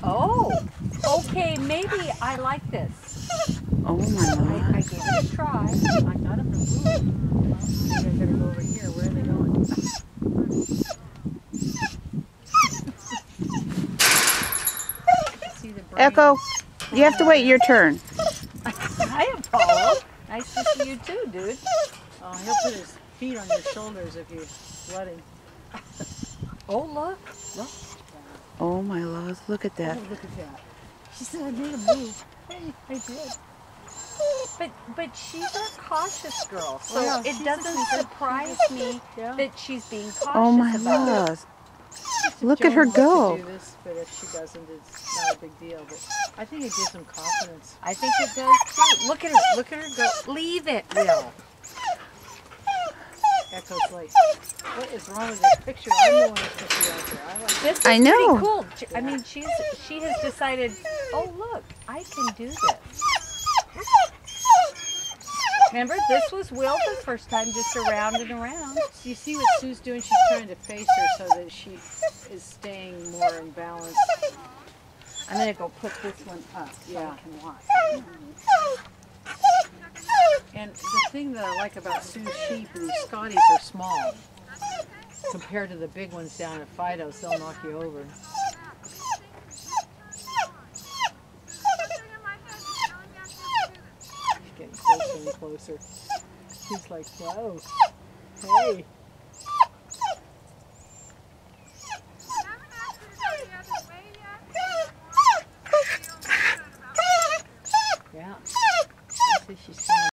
Oh, okay, maybe I like this. Oh my I God. gave it a try. I got him to move. Maybe I better go over here. Where are they going? See the brain. Echo, you have to wait your turn. Hi, Apollo. Nice to see you too, dude. Oh, he'll put his feet on your shoulders if you let him. Oh, look. Look. Oh my laws, look at that. Oh, look at that. She said I made a move. Hey, I did. But she's a cautious girl, so yeah, it she's doesn't a- surprise me Yeah. that she's being cautious Oh my about it. laws. Look at her Joan wants go. to do this, but if she doesn't, it's not a big deal. But I think it gives them confidence. I think it does too. Look at her. Look at her go. Leave it, Will. Echo's like, what is wrong with this picture? I'm the one that put you out there. I like This is I know. pretty cool. I mean, she has decided, oh, look, I can do this. Remember, this was Will the first time, just around and around. You see what Sue's doing? She's trying to face her so that she is staying more in balance. I'm going to go put this one up so Yeah. I can watch. And the thing that I like about Sue's sheep is these Scotties are small. Compared to the big ones down at Fido's, they'll knock you over. She's getting closer and closer. She's like, whoa, hey.